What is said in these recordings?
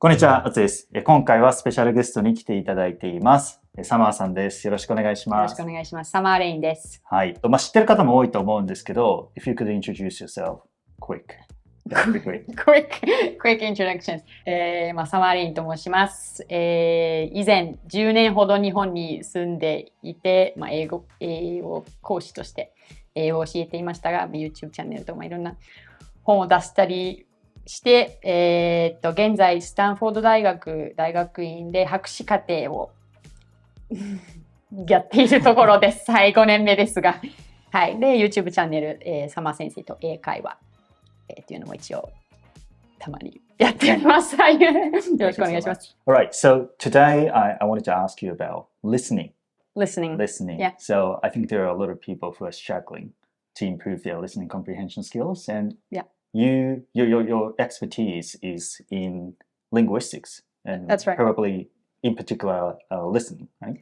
こんにちは、あつです。今回はスペシャルゲストに来ていただいています。サマーさんです。よろしくお願いします。よろしくお願いします。サマーレインです。はい。知ってる方も多いと思うんですけど、if you could introduce yourself quick. That'd be great. quick introductions. サマーレインと申します。以前10年ほど日本に住んでいて、英語講師として英語を教えていましたが、YouTube チャンネルとかいろんな本を出したりして、現在スタンフォード大学院で博士課程をやっているところです。はい、5年目ですが。はい。で、YouTube チャンネル、サマー先生と英会話、っていうのも一応たまにやっております。はい。よろしくお願いします。Alright, so today I wanted to ask you about listening. Listening. Yeah. So I think there are a lot of people who are struggling to improve their listening comprehension skills, and your expertise is in linguistics, and That's right. Probably in particular listening, right?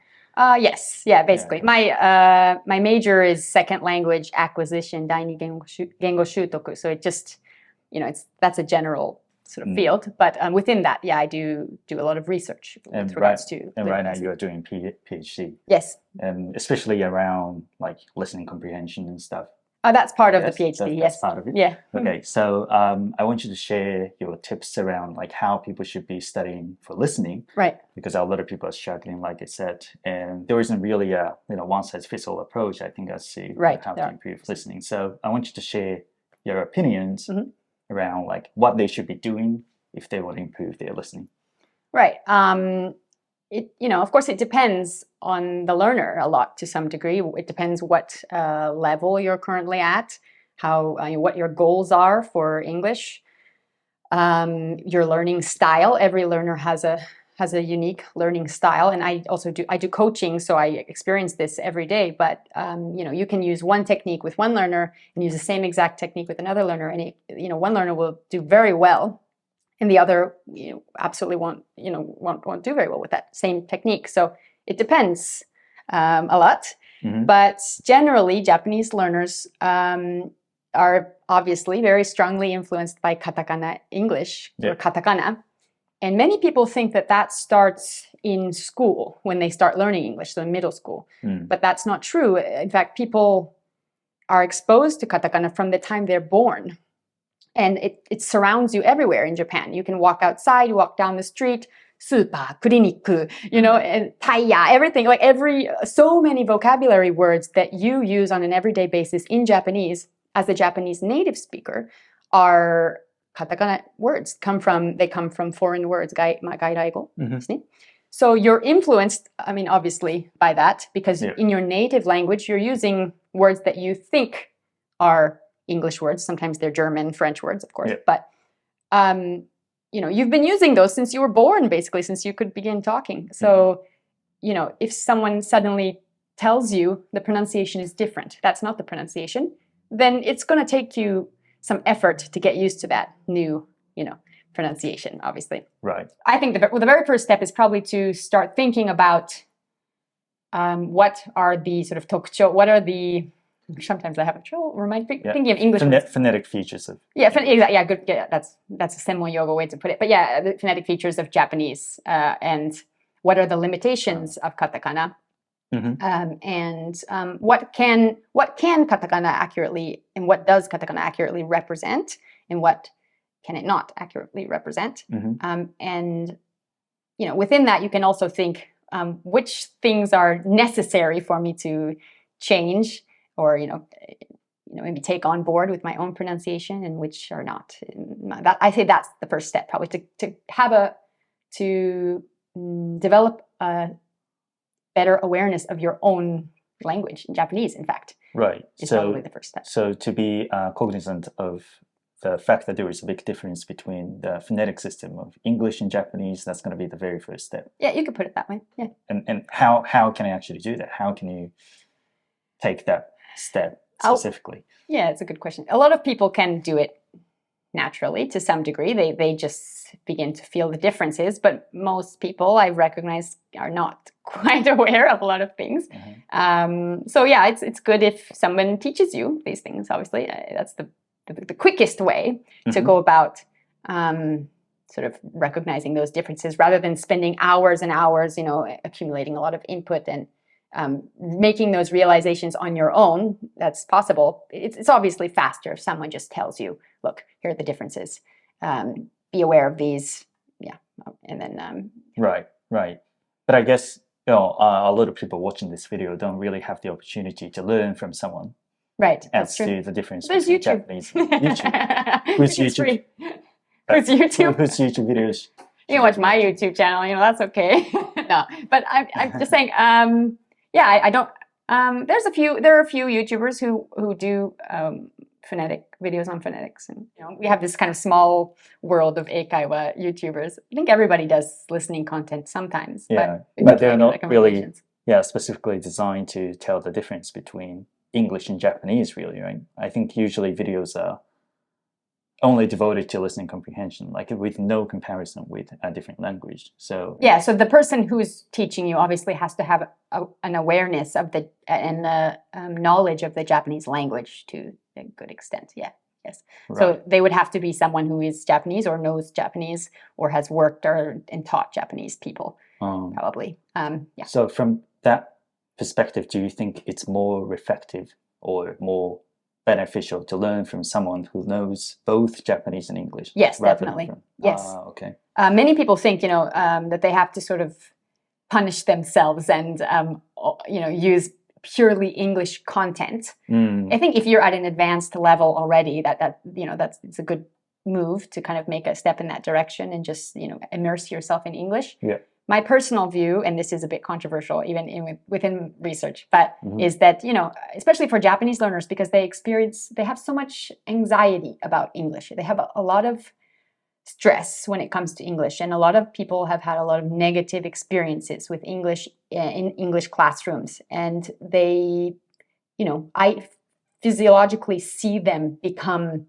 Yes. Yeah, basically. My major is second language acquisition, 第二言語習得. So it just, that's a general sort of field. But within that, I do a lot of research with regards to. And right now you are doing PhD. Yes. And especially around like listening comprehension and stuff. That's part of the PhD. That's part of it. Yeah. Okay. So I want you to share your tips around like how people should be studying for listening. Right. Because a lot of people are struggling, like I said, and there isn't really a one size fits all approach. I think as to how to improve listening. So I want you to share your opinions around like what they should be doing if they want to improve their listening. Right. Of course, it depends on the learner a lot to some degree. It depends what level you're currently at, what your goals are for English, your learning style. Every learner has a unique learning style, and I do coaching, so I experience this every day. But you can use one technique with one learner and use the same exact technique with another learner, and one learner will do very well. And the other, absolutely won't do very well with that same technique. So it depends a lot. Mm-hmm. But generally, Japanese learners are obviously very strongly influenced by katakana English or katakana. And many people think that starts in school when they start learning English, so in middle school. But that's not true. In fact, people are exposed to katakana from the time they're born. And it surrounds you everywhere in Japan. You can walk outside, walk down the street, super, clinic, and taya, everything. So many vocabulary words that you use on an everyday basis in Japanese as a Japanese native speaker are katakana words. They come from foreign words, gairaigo. So you're influenced, obviously, by that because in your native language, you're using words that you think are English words. Sometimes they're German, French words, of course. But, you've been using those since you were born, basically, since you could begin talking. So, if someone suddenly tells you the pronunciation is different, that's not the pronunciation, then it's going to take you some effort to get used to that new, pronunciation, obviously. Right. I think the very first step is probably to start thinking about what are the sort of tokucho, what are the sometimes I have trouble thinking of English. Phonetic features of. Exactly. Yeah, good. Yeah, that's a Senmon Yoga way to put it. But the phonetic features of Japanese and what are the limitations of katakana, and what can katakana accurately and what does katakana accurately represent and what can it not accurately represent. And within that you can also think which things are necessary for me to change. Or maybe take on board with my own pronunciation, and which are not. I say that's the first step, probably to develop a better awareness of your own language in Japanese. In fact, right. Is probably the first step. So to be cognizant of the fact that there is a big difference between the phonetic system of English and Japanese, that's going to be the very first step. Yeah, you could put it that way. Yeah. And how can I actually do that? How can you take that step specifically? Yeah, it's a good question. A lot of people can do it naturally to some degree. They just begin to feel the differences, but most people I recognize are not quite aware of a lot of things. So it's good if someone teaches you these things. Obviously, that's the quickest way to go about sort of recognizing those differences rather than spending hours and hours, accumulating a lot of input and making those realizations on your own. That's possible. It's obviously faster if someone just tells you, look, here are the differences. Be aware of these. Yeah. And then... Right. But I guess, a lot of people watching this video don't really have the opportunity to learn from someone. Right. As to the difference There's between YouTube. Japanese and YouTube. Who's YouTube? Who's YouTube? Who's YouTube videos? You can watch my YouTube channel, that's okay. No, but I'm just saying, I don't, there are a few YouTubers who do phonetic videos on phonetics. And, we have this kind of small world of eikaiwa YouTubers. I think everybody does listening content sometimes. Yeah, but they're not really, specifically designed to tell the difference between English and Japanese, really, right? I think usually videos are only devoted to listening comprehension, like with no comparison with a different language. So so the person who's teaching you obviously has to have an awareness of the knowledge of the Japanese language to a good extent. Yes. Right. So they would have to be someone who is Japanese or knows Japanese or has worked and taught Japanese people, probably. So from that perspective, do you think it's more effective or more beneficial to learn from someone who knows both Japanese and English? Yes, definitely. Yes. Okay. Many people think, that they have to sort of punish themselves and, use purely English content. I think if you're at an advanced level already, it's a good move to kind of make a step in that direction and just, immerse yourself in English. Yeah. My personal view, and this is a bit controversial even within research, but is that, especially for Japanese learners, because they have so much anxiety about English. They have a lot of stress when it comes to English. And a lot of people have had a lot of negative experiences with English in English classrooms. And they, I physiologically see them become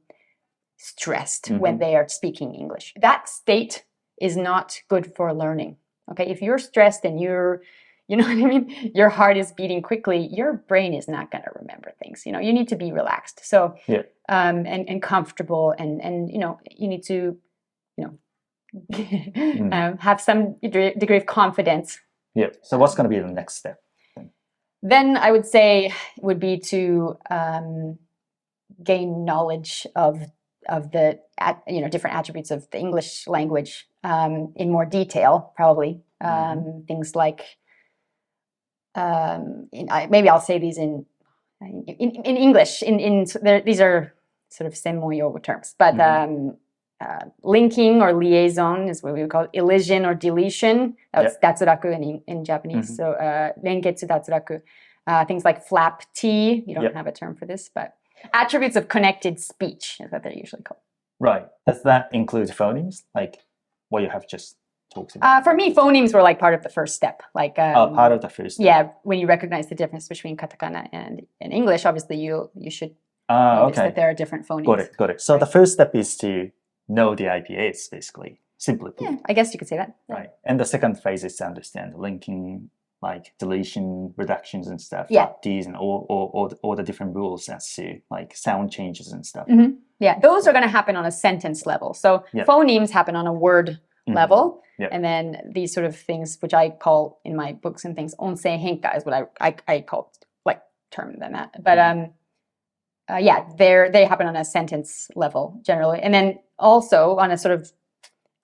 stressed when they are speaking English. That state is not good for learning. Okay, if you're stressed and your heart is beating quickly, your brain is not going to remember things. You need to be relaxed. So, and comfortable, and you need to, have some degree of confidence. Yeah. So what's going to be the next step? Then I would say would be to gain knowledge of the different attributes of the English language in more detail, probably. Things like maybe I'll say these in English. These are sort of senmon terms, but linking or liaison is what we would call elision or deletion. That's datsuraku in Japanese. So renketsu datsuraku. Things like flap T. You don't have a term for this, but attributes of connected speech is what they're usually called. Right. Does that include phonemes, like what you have just talked about? For me, phonemes were like part of the first step. Like part of the first step. Yeah, when you recognize the difference between katakana and English, obviously you should notice that there are different phonemes. Got it. So the first step is to know the IPAs, basically, simply put. Yeah, I guess you could say that. Right. And the second phase is to understand the linking, like deletion, reductions and stuff. These and all the different rules as to like sound changes and stuff. Yeah, those are going to happen on a sentence level. So phonemes happen on a word level. And then these sort of things, which I call in my books and things, onsei henka is what I call like term than that. But they happen on a sentence level generally. And then also on a sort of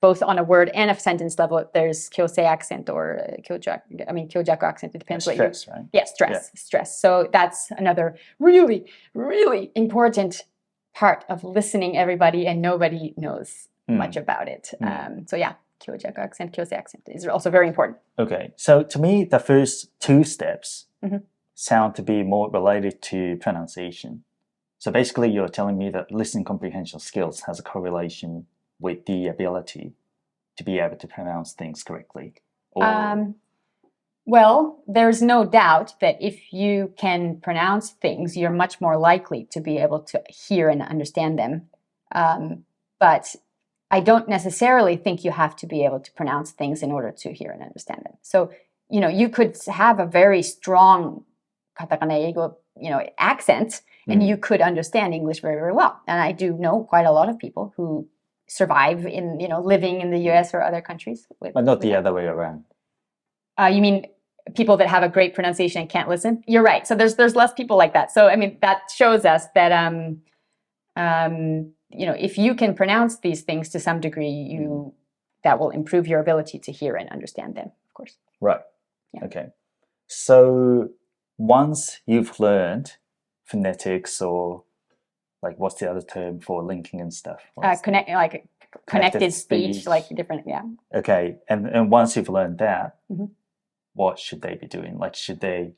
both on a word and a sentence level, there's kyosei accent or kyojaku accent. It depends what stress, right? Yeah, stress. So that's another really, really important part of listening, everybody, and nobody knows much about it. Kyojaku accent, kyosei accent is also very important. Okay, so to me, the first two steps sound to be more related to pronunciation. So basically, you're telling me that listening comprehension skills has a correlation with the ability to be able to pronounce things correctly. Well, there's no doubt that if you can pronounce things, you're much more likely to be able to hear and understand them. But I don't necessarily think you have to be able to pronounce things in order to hear and understand them. So, you could have a very strong katakana eigo, accent, and you could understand English very, very well. And I do know quite a lot of people who survive in, living in the US or other countries. But not the other way around. You mean people that have a great pronunciation and can't listen? You're right. So there's less people like that. So, I mean, that shows us that, if you can pronounce these things to some degree, that will improve your ability to hear and understand them, of course. Right. Yeah. Okay. So once you've learned phonetics or like what's the other term for linking and stuff? Connected speech, like different, yeah. Okay. And once you've learned that, what should they be doing? Like, should they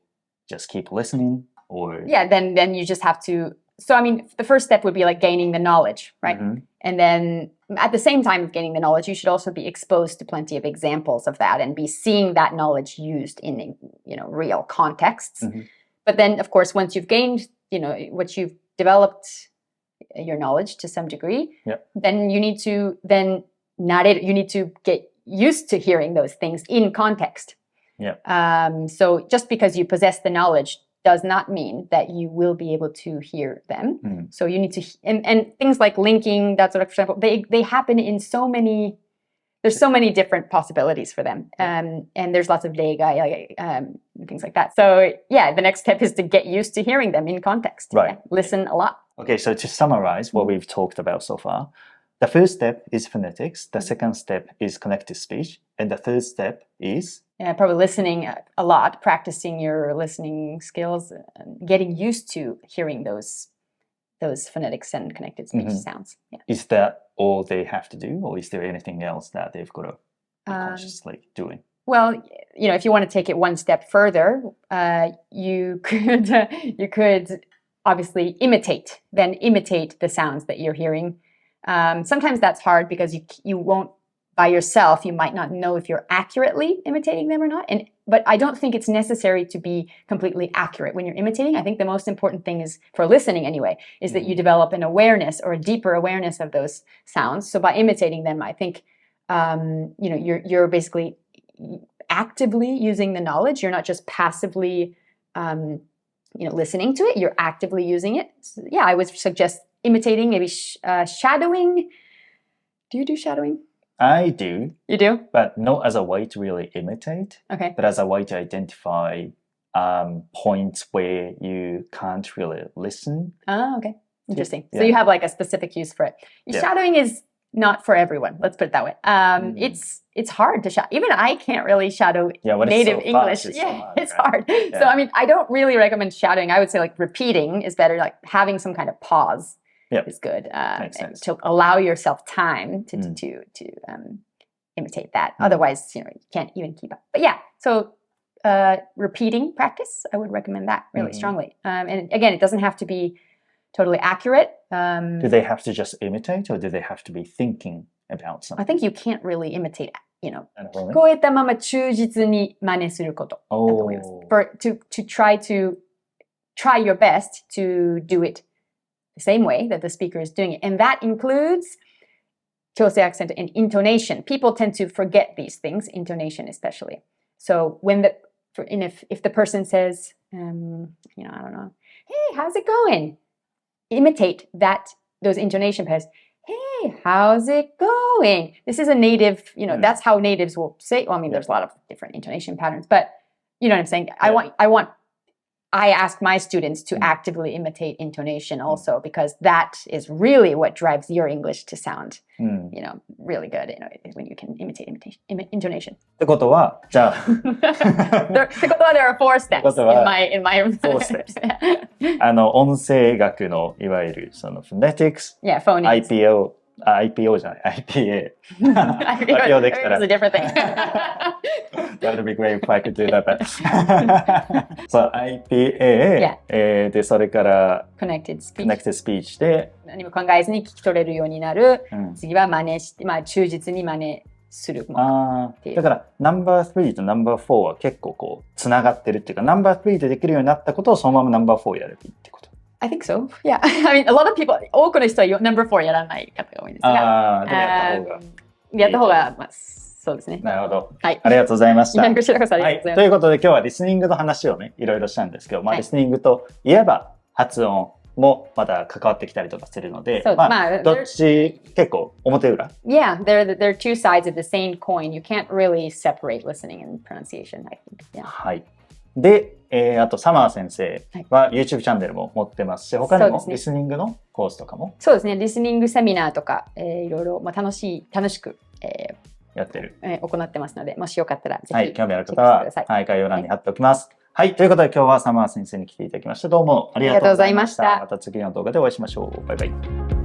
just keep listening or? Yeah, then you just have to. So, I mean, the first step would be like gaining the knowledge, right? And then at the same time of gaining the knowledge, you should also be exposed to plenty of examples of that and be seeing that knowledge used in, real contexts. But then, of course, once you've gained, what you've developed your knowledge to some degree, then you need to you need to get used to hearing those things in context. So just because you possess the knowledge does not mean that you will be able to hear them. So you need to, and things like linking, that sort of, for example, they happen in there's so many different possibilities for them. And there's lots of things like that. So yeah, the next step is to get used to hearing them in context. Right. Yeah, listen a lot. Okay, so to summarize what we've talked about so far, the first step is phonetics, the second step is connected speech, and the third step is? Probably listening a lot, practicing your listening skills, getting used to hearing those phonetics and connected speech sounds. Yeah. Is that all they have to do, or is there anything else that they've got to be consciously doing? Well, if you want to take it one step further, you could obviously imitate the sounds that you're hearing. Sometimes that's hard because you won't, by yourself, you might not know if you're accurately imitating them or not. But I don't think it's necessary to be completely accurate when you're imitating. I think the most important thing is, for listening anyway, is that you develop an awareness or a deeper awareness of those sounds. So by imitating them, I think you're basically actively using the knowledge. You're not just passively listening to it. You're actively using it. So, yeah, I would suggest imitating, maybe shadowing. Do you do shadowing? I do. You do? But not as a way to really imitate. Okay. But as a way to identify points where you can't really listen. Oh, okay. Interesting. So you have like a specific use for it. Shadowing is not for everyone. Let's put it that way. It's hard to shadow. Even I can't really shadow native English. It's hard. So I mean, I don't really recommend shadowing. I would say like repeating is better. Like having some kind of pause is good. To allow yourself time to imitate that. Otherwise, you can't even keep up. But yeah, so repeating practice, I would recommend that really strongly. And again, it doesn't have to be totally accurate. Do they have to just imitate, or do they have to be thinking about something? I think you can't really imitate, 聞こえたまま忠実に真似することだと思います。To try your best to do it the same way that the speaker is doing it. And that includes 強制 accent and intonation. People tend to forget these things, intonation especially. So if the person says, I don't know, hey, how's it going? Imitate those intonation pairs. Hey, how's it going? This is a native, that's how natives will say. Well, I mean, there's a lot of different intonation patterns, but you know what I'm saying? I ask my students to actively imitate intonation also, because that is really what drives your English to sound, really good, when you can imitate intonation. ってことは、じゃあ。ってことは、there are 4 steps in my 4 steps. 音声学のいわゆるその phonetics, IPO じゃない、IPA. IPO できたら。It's a different thing. That would be great if I could do that. So IPA、でそれから Connected speech で何も考えずに聞き取れるようになる。次は真似して、忠実に真似する。だからナンバー3とナンバー4は結構こうつながってるっていうか、ナンバー3でできるようになったことをそのままナンバー4やればいいってこと。I think so. Yeah. I mean, a lot of people, 多くの人は number 4やらない方が多いんですが。やった方が、そうですね。なるほど。はい。ありがとうございました。こちらこそありがとうございます。ということで今日はリスニングの話をね、いろいろしたんですけど、リスニングといえば発音、もまた関わってきたりとかするので、そう、まあ、どっち結構表裏 Yeah, they're two sides of the same coin. You can't really separate listening and pronunciation, I think. Yeah. はい。で、あとサマー先生は YouTube チャンネルも持ってますし、他にもリスニングのコースとかもそうですね、リスニングセミナーとか、いろいろ、まあ、楽しく、やってる、行ってますので、もしよかったらぜひ、はい、興味ある方は、はい、概要欄に貼っておきます。はい、ということで今日はサマー先生に来ていただきまして、どうもありがとうございました。また次の動画でお会いしましょう。バイバイ。